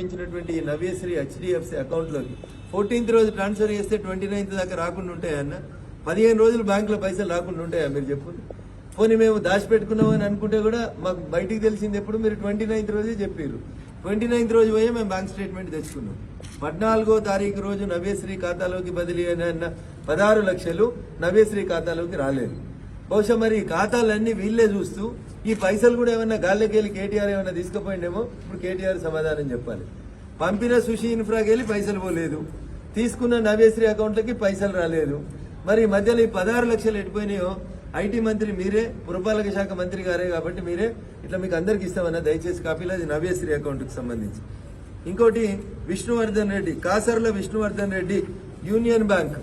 ఇచ్చినటువంటి నవ్యశ్రీ హెచ్డిఎఫ్సి అకౌంట్లోకి 14th రోజు ట్రాన్స్ఫర్ చేస్తే 29th దాకా రాకుండా ఉంటాయన్న 15 రోజులు బ్యాంకులో పైసలు రాకుండా ఉంటాయా మీరు చెప్పు. పోనీ మేము దాచిపెట్టుకున్నామని అనుకుంటే కూడా మాకు బయటికి తెలిసింది ఎప్పుడు మీరు 29th రోజే చెప్పారు. 29th రోజు పోయే మేము బ్యాంక్ స్టేట్మెంట్ తెచ్చుకున్నాం. 14వ తారీఖు రోజు నవ్యశ్రీ ఖాతాలోకి బదిలీ అయిన 16 లక్షలు నవ్యశ్రీ ఖాతాలోకి రాలేదు. బహుశా మరి ఈ ఖాతాలన్నీ వీళ్ళే చూస్తూ ఈ పైసలు కూడా ఏమన్నా గాల్లోకి వెళ్ళి కేటీఆర్ ఏమన్నా తీసుకుపోయిండేమో. ఇప్పుడు కేటీఆర్ సమాధానం చెప్పాలి. పంపిన సుషి ఇన్ఫ్రాకి వెళ్ళి పైసలు పోలేదు, తీసుకున్న నవ్యశ్రీ అకౌంట్లకి పైసలు రాలేదు. మరి మధ్యలో ఈ 16 లక్షలు ఎటుపోయినాయో ఐటీ మంత్రి మీరే, పురపాలక శాఖ మంత్రి గారే కాబట్టి మీరే ఇట్లా మీకు అందరికి ఇస్తామన్నా దయచేసి కాపీలో అది నవ్యశ్రీ అకౌంట్కి సంబంధించి. ఇంకోటి Vishnuvardhan Reddy, Kasarla Vishnuvardhan Reddy union bank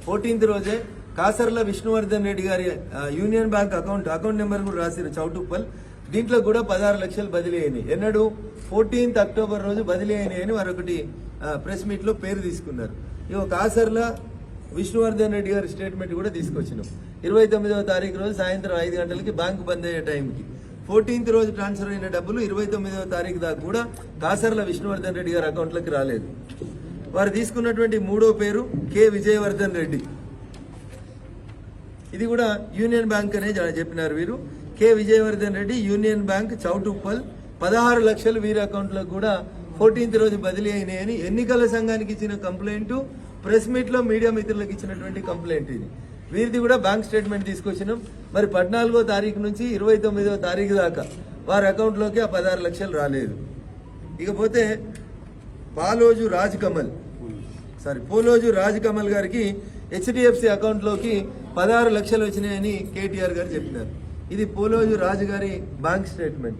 14th రోజే కాసర్ల విష్ణువర్ధన్ రెడ్డి గారి యూనియన్ బ్యాంక్ అకౌంట్ నెంబర్ కూడా రాసిరు చౌటుప్పల్. దీంట్లో కూడా 16 లక్షలు బదిలీ అయినాయి. ఎన్నడు 14th అక్టోబర్ రోజు బదిలీ అయినాయి అని మరొకటి ప్రెస్ మీట్ లో పేరు తీసుకున్నారు. ఇగో కాసర్ల విష్ణువర్ధన్ రెడ్డి గారి స్టేట్మెంట్ కూడా తీసుకొచ్చినాం. 29వ తారీఖు రోజు సాయంత్రం 5 గంటలకి బ్యాంకు బంద్ అయ్యే టైంకి 14th రోజు ట్రాన్స్ఫర్ అయిన డబ్బులు 29వ తారీఖు దాకా కూడా కాసర్ల విష్ణువర్ధన్ రెడ్డి గారి అకౌంట్లోకి రాలేదు. వారు తీసుకున్నటువంటి మూడో పేరు కె విజయవర్ధన్ రెడ్డి. ఇది కూడా యూనియన్ బ్యాంక్ అనే చెప్పినారు వీరు. K Vijayavardhan Reddy union bank Choutuppal 16 లక్షలు వీరి అకౌంట్లకు కూడా 14th రోజు బదిలీ అయినాయని ఎన్నికల సంఘానికి ఇచ్చిన కంప్లైంట్, ప్రెస్ మీట్ లో మీడియా మిత్రులకు ఇచ్చినటువంటి కంప్లైంట్ ఇది. వీరిది కూడా బ్యాంక్ స్టేట్మెంట్ తీసుకొచ్చినాం. మరి 14వ తారీఖు నుంచి 29వ తారీఖు దాకా వారి అకౌంట్లోకి ఆ 16 లక్షలు రాలేదు. ఇకపోతే పోలోజు రాజ్ కమల్ గారికి హెచ్డిఎఫ్సి అకౌంట్లోకి 16 లక్షలు వచ్చినాయని కేటీఆర్ గారు చెప్పినారు. ఇది పోలోజు రాజు గారి బ్యాంక్ స్టేట్మెంట్.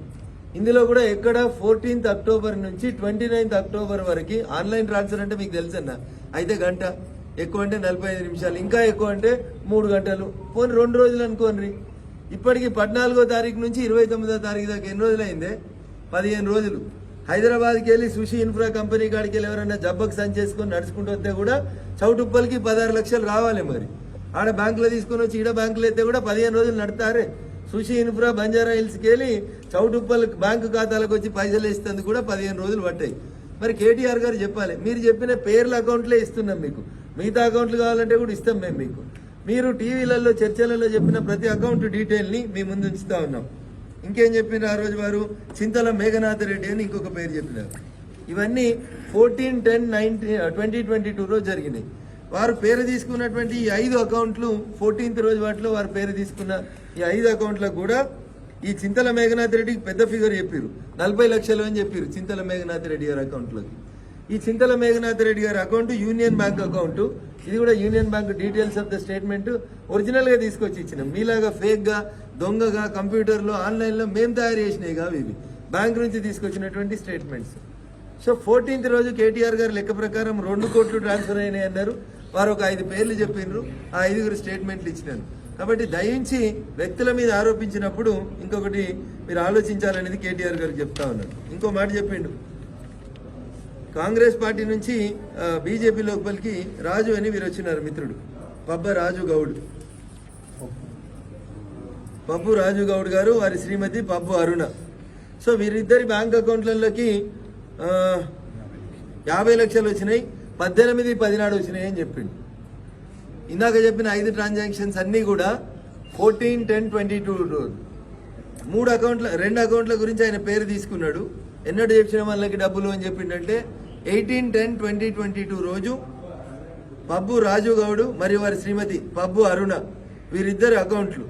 ఇందులో కూడా ఎక్కడ 14th అక్టోబర్ నుంచి 29th అక్టోబర్ వరకు ఆన్లైన్ ట్రాన్స్ఫర్ అంటే మీకు తెలుసన్న, అయితే గంట, ఎక్కువ అంటే 45 నిమిషాలు, ఇంకా ఎక్కువ అంటే 3 గంటలు, పోనీ 2 రోజులు అనుకోండి. ఇప్పటికి 14వ తారీఖు నుంచి 29వ తారీఖు దాకా ఎన్ని రోజులు అయిందే? 15 రోజులు. హైదరాబాద్కి వెళ్ళి సుషి ఇన్ఫ్రా కంపెనీ కాడికి వెళ్ళి ఎవరైనా జబ్బకు సంచేసుకొని నడుచుకుంటూ వస్తే కూడా చౌటుప్పల్కి 16 లక్షలు రావాలి. మరి ఆడ బ్యాంకులో తీసుకొని వచ్చి ఈడ బ్యాంకులో అయితే కూడా 15 రోజులు నడతారే. సుషి ఇన్ఫ్రా బంజారా హిల్స్కి వెళ్ళి చౌటుప్పల్ బ్యాంకు ఖాతాలకు వచ్చి పైసలు ఇస్తేందుకు కూడా 15 రోజులు పట్టాయి. మరి కేటీఆర్ గారు చెప్పాలి, మీరు చెప్పిన పేర్ల అకౌంట్లే ఇస్తున్నాం మీకు, మిగతా అకౌంట్లు కావాలంటే కూడా ఇస్తాం మేము మీకు. మీరు టీవీలలో చర్చలలో చెప్పిన ప్రతి అకౌంట్ డీటెయిల్ని మీ ముందు ఉంచుతా ఉన్నాం. ఇంకేం చెప్పినారు ఆ రోజు వారు? చింతల మేఘనాథ రెడ్డి అని ఇంకొక పేరు చెప్పినారు. ఇవన్నీ 14/10/2022 రోజు జరిగినాయి. వారు పేరు తీసుకున్నటువంటి ఈ 5 అకౌంట్లు 14th రోజు వాటిలో వారు పేరు తీసుకున్న ఈ 5 అకౌంట్లకు కూడా ఈ చింతల మేఘనాథ రెడ్డికి పెద్ద ఫిగర్ చెప్పారు, 40 లక్షలు అని చెప్పారు చింతల మేఘనాథ రెడ్డి గారి అకౌంట్లోకి. ఈ చింతల మేఘనాథ రెడ్డి గారి అకౌంట్ యూనియన్ బ్యాంక్ అకౌంట్. ఇది కూడా union bank details of the statement original గా తీసుకొచ్చి ఇచ్చినాం. మీలాగా ఫేక్ గా, దొంగగా, కంప్యూటర్లో, ఆన్లైన్లో మేము తయారు చేసినాయి కావు ఇవి, బ్యాంక్ నుంచి తీసుకొచ్చినటువంటి స్టేట్మెంట్స్. సో 14th రోజు కేటీఆర్ గారు లెక్క ప్రకారం 2 కోట్లు ట్రాన్స్ఫర్ అయినాయి అన్నారు. వారు ఒక 5 పేర్లు చెప్పినారు, ఆ 5 స్టేట్మెంట్లు ఇచ్చినారు. కాబట్టి దయించి వ్యక్తుల మీద ఆరోపించినప్పుడు ఇంకొకటి మీరు ఆలోచించాలనేది కేటీఆర్ గారు చెప్తా ఉన్నారు. ఇంకో మాట చెప్పిండు, కాంగ్రెస్ పార్టీ నుంచి బీజేపీ లోపలికి రాజు అని వీరు వచ్చినారు మిత్రుడు, పబ్బ రాజు గౌడ్ గారు, వారి శ్రీమతి పబ్బు అరుణ. సో వీరిద్దరి బ్యాంక్ అకౌంట్లలోకి 50 లక్షలు వచ్చినాయి, 18-14 వచ్చినాయి అని చెప్పిండు. ఇందాక చెప్పిన 5 ట్రాన్సాక్షన్స్ అన్నీ కూడా 14/10/22 2 అకౌంట్ల గురించి ఆయన పేరు తీసుకున్నాడు. ఎన్నడూ చెప్పిన వాళ్ళకి డబ్బులు అని చెప్పిండంటే 18/10/2022 రోజు పబ్బు రాజు గౌడ్ మరియు వారి శ్రీమతి పబ్బు అరుణ, వీరిద్దరు అకౌంట్లు.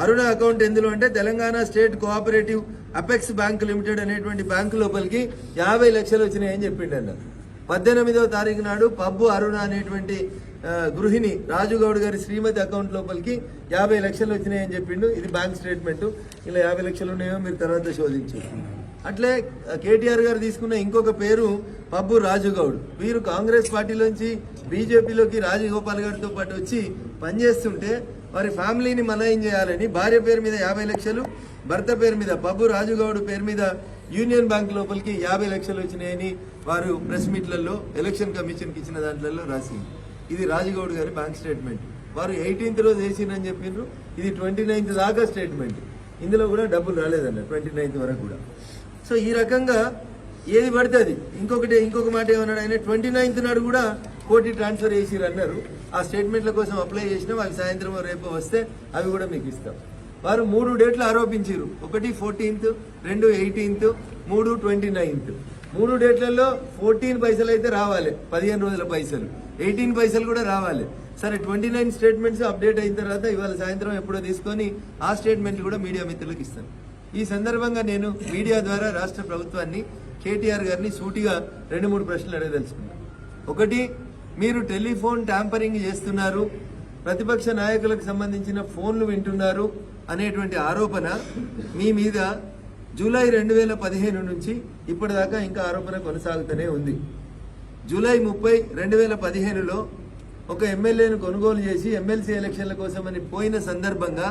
అరుణ అకౌంట్ ఎందులో అంటే Telangana state cooperative apex bank limited అనేటువంటి బ్యాంకు లోపలికి 50 లక్షలు వచ్చినాయని చెప్పిండన్న. 18వ తారీఖు నాడు పబ్బు అరుణ అనేటువంటి గృహిణి రాజుగౌడ్ గారి శ్రీమతి అకౌంట్ లోపలికి 50 లక్షలు వచ్చినాయని చెప్పిండు. ఇది బ్యాంక్ స్టేట్మెంట్. ఇలా 50 లక్షలు ఉన్నాయో మీరు తర్వాత శోధించు. అట్లే కేటీఆర్ గారు తీసుకున్న ఇంకొక పేరు పబ్బు రాజుగౌడ్. వీరు కాంగ్రెస్ పార్టీలోంచి బీజేపీలోకి రాజగోపాల్ గారితో పాటు వచ్చి పనిచేస్తుంటే వారి ఫ్యామిలీని మలయం చేయాలని భార్య పేరు మీద 50 లక్షలు, భర్త పేరు మీద పబ్బు రాజుగౌడ్ పేరు మీద యూనియన్ బ్యాంక్ లోపలికి 50 లక్షలు వచ్చినాయని వారు ప్రెస్ మీట్లలో ఎలక్షన్ కమిషన్కి ఇచ్చిన దాంట్లో రాసింది. ఇది రాజుగౌడ్ గారి బ్యాంక్ స్టేట్మెంట్. వారు 18th రోజు వేసిందని చెప్పిండ్రు. ఇది 29th దాకా స్టేట్మెంట్. ఇందులో కూడా డబ్బులు రాలేదన్న 29th వరకు కూడా. సో ఈ రకంగా ఏది పడితే అది. ఇంకొక మాట ఏమన్నాడు ఆయన, 29th నాడు కూడా కోటి ట్రాన్స్ఫర్ చేసిరు అన్నారు. ఆ స్టేట్మెంట్ల కోసం అప్లై చేసినాం, అవి సాయంత్రం రేపు వస్తే అవి కూడా మీకు ఇస్తాం. వారు 3 డేట్లు ఆరోపించారు. 1 14th, 2 18th, 3 29th. 3 డేట్లలో 14 పైసలు అయితే రావాలి, 15 రోజుల పైసలు, 18 పైసలు కూడా రావాలి. సరే 29 స్టేట్మెంట్స్ అప్డేట్ అయిన తర్వాత ఇవాళ సాయంత్రం ఎప్పుడో తీసుకొని ఆ స్టేట్మెంట్ కూడా మీడియా మిత్రులకు ఇస్తాను. ఈ సందర్భంగా నేను మీడియా ద్వారా రాష్ట్ర ప్రభుత్వాన్ని, కేటీఆర్ గారిని సూటిగా 2-3 ప్రశ్నలు అడగదలుచుకున్నాను. ఒకటి, మీరు టెలిఫోన్ ట్యాంపరింగ్ చేస్తున్నారు, ప్రతిపక్ష నాయకులకు సంబంధించిన ఫోన్లు వింటున్నారు అనేటువంటి ఆరోపణ మీ మీద జూలై 2015 నుంచి ఇప్పటిదాకా ఇంకా ఆరోపణ కొనసాగుతూనే ఉంది. జూలై 30, 2015లో ఒక ఎమ్మెల్యేను కొనుగోలు చేసి ఎమ్మెల్సీ ఎలక్షన్ల కోసమని పోయిన సందర్భంగా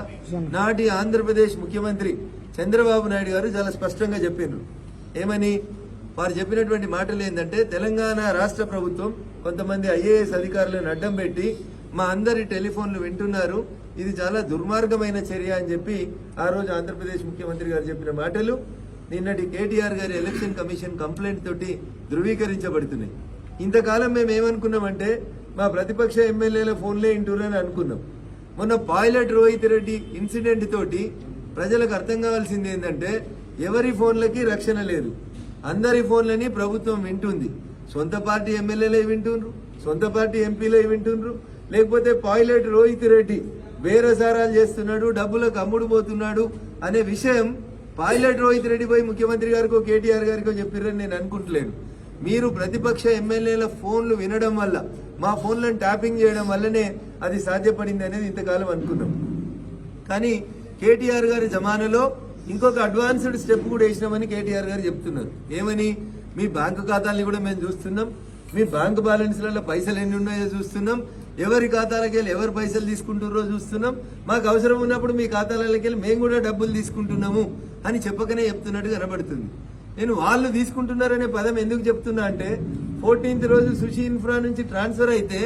నాటి ఆంధ్రప్రదేశ్ ముఖ్యమంత్రి చంద్రబాబు నాయుడు గారు చాలా స్పష్టంగా చెప్పారు. ఏమని? వారు చెప్పినటువంటి మాటలు ఏంటంటే, తెలంగాణ రాష్ట్ర ప్రభుత్వం కొంతమంది ఐఏఎస్ అధికారులను అడ్డం పెట్టి మా అందరి టెలిఫోన్లు వింటున్నారు, ఇది చాలా దుర్మార్గమైన చర్య అని చెప్పి ఆ రోజు ఆంధ్రప్రదేశ్ ముఖ్యమంత్రి గారు చెప్పిన మాటలు నిన్నటి కేటీఆర్ గారి ఎలక్షన్ కమిషన్ కంప్లైంట్ తోటి ధృవీకరించబడుతున్నాయి. ఇంతకాలం మేము ఏమనుకున్నామంటే మా ప్రతిపక్ష ఎమ్మెల్యేల ఫోన్లే వింటున్నారని అనుకున్నాం. మొన్న పైలట్ రోహిత్ రెడ్డి ఇన్సిడెంట్ తోటి ప్రజలకు అర్థం కావాల్సింది ఏంటంటే, ఎవరి ఫోన్లకి రక్షణ లేదు, అందరి ఫోన్లని ప్రభుత్వం వింటుంది. సొంత పార్టీ ఎమ్మెల్యేలే వింటుండ్రు, సొంత పార్టీ ఎంపీలే వింటుండ్రు, లేకపోతే పైలట్ రోహిత్ రెడ్డి బేరసారాలు చేస్తున్నాడు, డబ్బులకు అమ్ముడు పోతున్నాడు అనే విషయం పైలట్ రోహిత్ రెడ్డి పోయి ముఖ్యమంత్రి గారికో కేటీఆర్ గారికో చెప్పిర్రని నేను అనుకుంటలేను. మీరు ప్రతిపక్ష ఎమ్మెల్యేల ఫోన్లు వినడం వల్ల, మా ఫోన్లను ట్యాపింగ్ చేయడం వల్లనే అది సాధ్యపడింది అనేది ఇంతకాలం అనుకున్నాం. కానీ కేటీఆర్ గారి జమానాలో ఇంకొక అడ్వాన్స్డ్ స్టెప్ కూడా వేసినామని కేటీఆర్ గారు చెప్తున్నారు. ఏమని? మీ బ్యాంకు ఖాతాలని కూడా మేము చూస్తున్నాం, మీ బ్యాంకు బ్యాలెన్స్లలో పైసలు ఎన్ని ఉన్నాయో చూస్తున్నాం, ఎవరి ఖాతాలకి వెళ్ళి ఎవరు పైసలు తీసుకుంటున్నారో చూస్తున్నాం, మాకు అవసరం ఉన్నప్పుడు మీ ఖాతాలకి వెళ్ళి మేము కూడా డబ్బులు తీసుకుంటున్నాము అని చెప్పకనే చెప్తున్నట్టు కనబడుతుంది. నేను వాళ్ళు తీసుకుంటున్నారనే పదం ఎందుకు చెప్తున్నా అంటే, 14th రోజు సుషి ఇన్ఫ్రా నుంచి ట్రాన్స్ఫర్ అయితే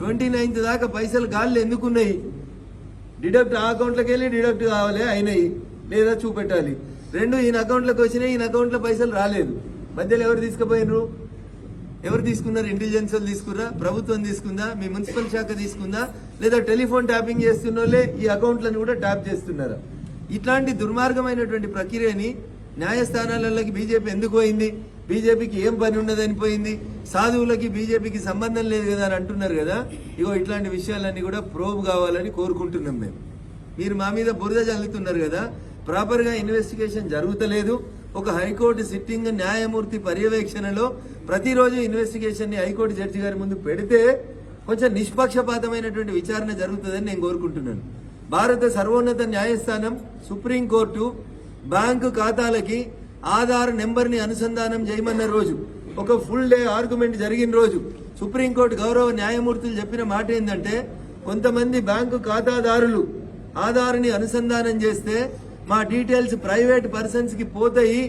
29th దాకా పైసలు గాళ్ళు ఎందుకున్నాయి? డిడక్ట్ ఆ అకౌంట్లోకి వెళ్ళి డిడక్ట్ కావాలి, అయినాయి లేదా చూపెట్టాలి. 2 ఈయన అకౌంట్లోకి వచ్చినాయి, ఈయన అకౌంట్లో పైసలు రాలేదు. మధ్యలో ఎవరు తీసుకుపోయినరు? ఎవరు తీసుకున్నారు? ఇంటెలిజెన్స్ వాళ్ళు తీసుకురా, ప్రభుత్వం తీసుకుందా, మీ మున్సిపల్ శాఖ తీసుకుందా, లేదా టెలిఫోన్ ట్యాపింగ్ చేస్తున్న వాళ్ళే ఈ అకౌంట్లను కూడా ట్యాప్ చేస్తున్నారా? ఇట్లాంటి దుర్మార్గమైనటువంటి ప్రక్రియని న్యాయస్థానాలలోకి బీజేపీ ఎందుకు పోయింది? బీజేపీకి ఏం పని ఉన్నదని పోయింది? సాధువులకి బీజేపీకి సంబంధం లేదు కదా అని అంటున్నారు కదా. ఇగో ఇట్లాంటి విషయాలన్నీ కూడా ప్రోబ్ కావాలని కోరుకుంటున్నాం మేము. మీరు మా మీద బురద చల్లుతున్నారు కదా, ప్రాపర్గా ఇన్వెస్టిగేషన్ జరుగుతలేదు. ఒక హైకోర్టు సిట్టింగ్ న్యాయమూర్తి పర్యవేక్షణలో ప్రతిరోజు ఇన్వెస్టిగేషన్ ని హైకోర్టు జడ్జి గారి ముందు పెడితే కొంచెం నిష్పక్షపాతమైనటువంటి విచారణ జరుగుతుందని నేను కోరుకుంటున్నాను. భారత సర్వోన్నత న్యాయస్థానం, సుప్రీంకోర్టు బ్యాంకు ఖాతాలకి ఆధార్ నెంబర్ని అనుసంధానం చేయమన్న రోజు, ఒక ఫుల్ డే ఆర్గ్యుమెంట్ జరిగిన రోజు సుప్రీంకోర్టు గౌరవ న్యాయమూర్తులు చెప్పిన మాట ఏంటంటే, కొంతమంది బ్యాంకు ఖాతాదారులు ఆధార్ని అనుసంధానం చేస్తే మా డీటెయిల్స్ ప్రైవేట్ పర్సన్స్ కి పోతాయి,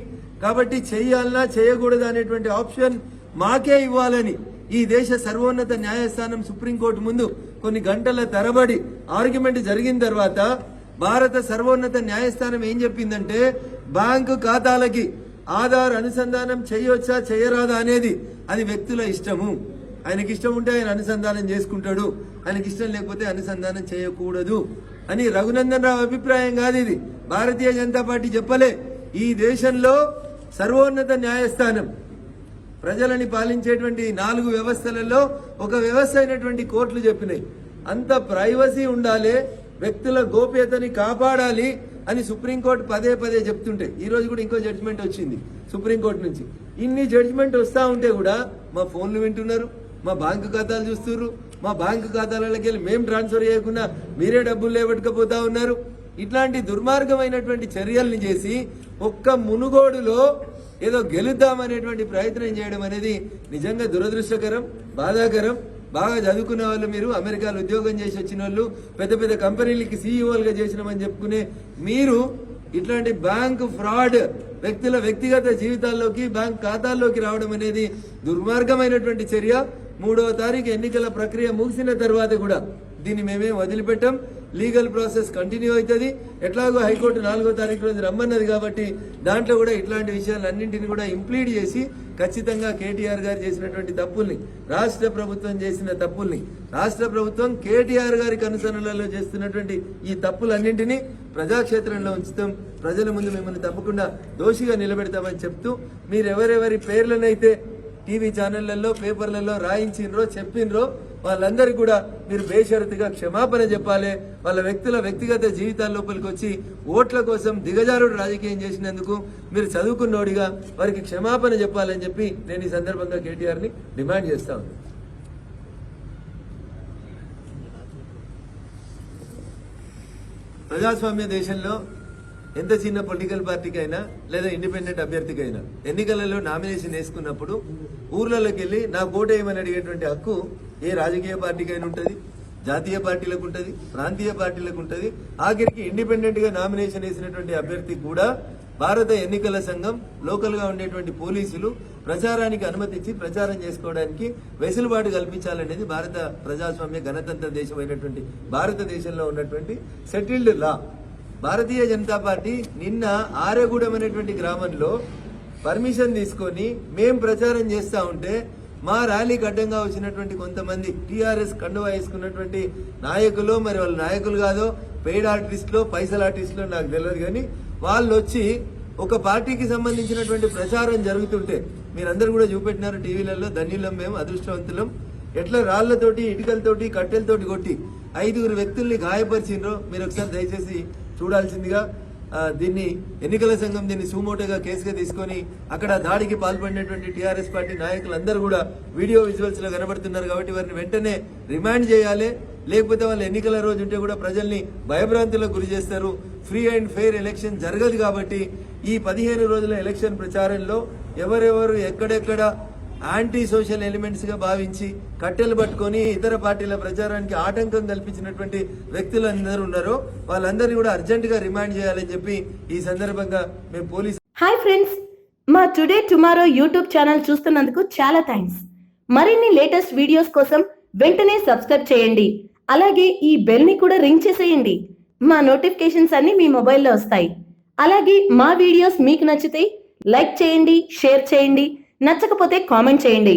కాబట్టి చెయ్యాలన్నా చేయకూడదు అనేటువంటి ఆప్షన్ మాకే ఇవ్వాలని ఈ దేశ సర్వోన్నత న్యాయస్థానం సుప్రీంకోర్టు ముందు కొన్ని గంటల తరబడి ఆర్గ్యుమెంట్ జరిగిన తర్వాత భారత సర్వోన్నత న్యాయస్థానం ఏం చెప్పిందంటే, బ్యాంకు ఖాతాలకి ఆధార్ అనుసంధానం చేయొచ్చా చేయరాదా అనేది అది వ్యక్తుల ఇష్టము. ఆయనకి ఇష్టం ఉంటే ఆయన అనుసంధానం చేసుకుంటాడు, ఆయనకి ఇష్టం లేకపోతే అనుసంధానం చేయకూడదు అని రఘునందన్ రావు అభిప్రాయం కాదు ఇది. భారతీయ జనతా పార్టీ చెప్పలే. ఈ దేశంలో సర్వోన్నత న్యాయస్థానం ప్రజలని పాలించేటువంటి 4 వ్యవస్థలలో ఒక వ్యవస్థ అయినటువంటి కోర్టులు చెప్పినాయి. అంత ప్రైవసీ ఉండాలి, వ్యక్తుల గోప్యతని కాపాడాలి అని సుప్రీంకోర్టు పదే పదే చెప్తుంటే, ఈ రోజు కూడా ఇంకో జడ్జిమెంట్ వచ్చింది సుప్రీంకోర్టు నుంచి. ఇన్ని జడ్జిమెంట్ వస్తా ఉంటే కూడా మా ఫోన్లు వింటున్నారు, మా బ్యాంకు ఖాతాలు చూస్తున్నారు, మా బ్యాంకు ఖాతాలకి వెళ్ళి మేము ట్రాన్స్ఫర్ చేయకుండా మీరే డబ్బులు లేబట్టుకపోతా ఉన్నారు. ఇట్లాంటి దుర్మార్గమైనటువంటి చర్యల్ని చేసి ఒక్క మునుగోడులో ఏదో గెలుద్దామనేటువంటి ప్రయత్నం చేయడం అనేది నిజంగా దురదృష్టకరం, బాధాకరం. బాగా చదువుకున్న వాళ్ళు, మీరు అమెరికాలో ఉద్యోగం చేసి వచ్చిన వాళ్ళు, పెద్ద పెద్ద కంపెనీలకి సీఈఓలుగా చేసినామని చెప్పుకునే మీరు ఇట్లాంటి బ్యాంకు ఫ్రాడ్ వ్యక్తుల వ్యక్తిగత జీవితాల్లోకి, బ్యాంక్ ఖాతాల్లోకి రావడం అనేది దుర్మార్గమైనటువంటి చర్య. 3వ తారీఖు ఎన్నికల ప్రక్రియ ముగిసిన తర్వాత కూడా దీన్ని మేమేం వదిలిపెట్టాం. లీగల్ ప్రాసెస్ కంటిన్యూ అవుతుంది. ఎట్లాగో హైకోర్టు 4వ తారీఖు రోజు రమ్మన్నది కాబట్టి దాంట్లో కూడా ఇట్లాంటి విషయాలన్నింటినీ కూడా ఇంప్లీడ్ చేసి ఖచ్చితంగా కేటీఆర్ గారు చేసినటువంటి తప్పుల్ని, రాష్ట్ర ప్రభుత్వం చేసిన తప్పుల్ని, రాష్ట్ర ప్రభుత్వం కేటీఆర్ గారికి అనుసరణలో చేస్తున్నటువంటి ఈ తప్పులన్నింటినీ ప్రజాక్షేత్రంలో ఉంచుతాం. ప్రజల ముందు మిమ్మల్ని తప్పకుండా దోషిగా నిలబెడతామని చెప్తూ, మీరు ఎవరెవరి పేర్లనైతే టీవీ ఛానళ్లలో, పేపర్లలో రాయించినరో, చెప్పినరో వాళ్ళందరికీ కూడా మీరు బేషరతుగా క్షమాపణ చెప్పాలి. వాళ్ళ వ్యక్తిగత జీవితాల లోపలికి వచ్చి ఓట్ల కోసం దిగజారుడు రాజకీయం చేసినందుకు మీరు చదువుకున్నోడిగా వారికి క్షమాపణ చెప్పాలని చెప్పి నేను ఈ సందర్భంగా కేటీఆర్ని డిమాండ్ చేస్తా ఉన్నాను. ప్రజాస్వామ్య దేశంలో ఎంత చిన్న పొలిటికల్ పార్టీకైనా లేదా ఇండిపెండెంట్ అభ్యర్థికైనా ఎన్నికలలో నామినేషన్ వేసుకున్నప్పుడు ఊర్లలోకి వెళ్ళి నా ఓటు వేయమని అడిగేటువంటి హక్కు ఏ రాజకీయ పార్టీకైనా ఉంటుంది, జాతీయ పార్టీలకు ఉంటుంది, ప్రాంతీయ పార్టీలకు ఉంటుంది. ఆఖరికి ఇండిపెండెంట్ గా నామినేషన్ వేసినటువంటి అభ్యర్థికి కూడా భారత ఎన్నికల సంఘం, లోకల్ గా ఉండేటువంటి పోలీసులు ప్రచారానికి అనుమతించి ప్రచారం చేసుకోవడానికి వెసులుబాటు కల్పించాలనేది భారత ప్రజాస్వామ్య గణతంత్ర దేశమైనటువంటి భారతదేశంలో ఉన్నటువంటి settled law. Bharatiya Janata party నిన్న ఆరేగూడెం అనేటువంటి గ్రామంలో పర్మిషన్ తీసుకొని మేం ప్రచారం చేస్తా ఉంటే మా ర్యాలీకి అడ్డంగా వచ్చినటువంటి కొంతమంది టీఆర్ఎస్ కండువా వేసుకున్నటువంటి నాయకులు, మరి వాళ్ళ నాయకులు కాదో పెయిడ్ ఆర్టిస్టులో, పైసల్ ఆర్టిస్టులో నాకు తెలియదు, కానీ వాళ్ళు వచ్చి ఒక పార్టీకి సంబంధించినటువంటి ప్రచారం జరుగుతుంటే మీరందరూ కూడా చూపెట్టినారు టీవీలలో. ధన్యులం, మేము అదృష్టవంతులం. ఎట్లా రాళ్లతోటి, ఇటుకలతోటి, కట్టెలతోటి కొట్టి 5 వ్యక్తుల్ని గాయపరిచిండ్రో మీరు ఒకసారి దయచేసి చూడాల్సిందిగా. దీన్ని ఎన్నికల సంఘం దీన్ని సుమోటోగా కేసుగా తీసుకొని అక్కడ దాడికి పాల్పడినటువంటి టీఆర్ఎస్ పార్టీ నాయకులందరూ కూడా వీడియో విజువల్స్ లో కనబడుతున్నారు. కాబట్టి వారిని వెంటనే రిమాండ్ చేయాలి. లేకపోతే వాళ్ళు ఎన్నికల రోజు ఉంటే కూడా ప్రజల్ని భయభ్రాంతులకు గురి చేస్తారు. ఫ్రీ అండ్ ఫెయిర్ ఎలక్షన్ జరగదు. కాబట్టి ఈ 15 రోజుల ఎలక్షన్ ప్రచారంలో ఎవరెవరు ఎక్కడెక్కడ యాంటీ సోషల్ ఎలిమెంట్స్ గా భావించి కట్టెలు పట్టుకొని ఇతర పార్టీల ప్రచారానికి ఆటంకం కల్పించినటువంటి వ్యక్తులందరూ ఉన్నారో వాళ్ళందరినీ కూడా అర్జెంట్ గా రిమాండ్ చేయాలని చెప్పి ఈ సందర్భంగా మేము పోలీసు. హాయ్ ఫ్రెండ్స్, మా టుడే టుమారో యూట్యూబ్ ఛానల్ చూస్తున్నందుకు చాలా థ్యాంక్స్. మరిన్ని లేటెస్ట్ వీడియోస్ కోసం వెంటనే సబ్స్క్రైబ్ చేయండి. అలాగే ఈ బెల్ ని కూడా రింగ్ చేసేయండి. మా నోటిఫికేషన్స్ అన్ని మీ మొబైల్లో వస్తాయి. అలాగే మా వీడియోస్ మీకు నచ్చితే లైక్ చేయండి, షేర్ చేయండి, నచ్చకపోతే కామెంట్ చేయండి.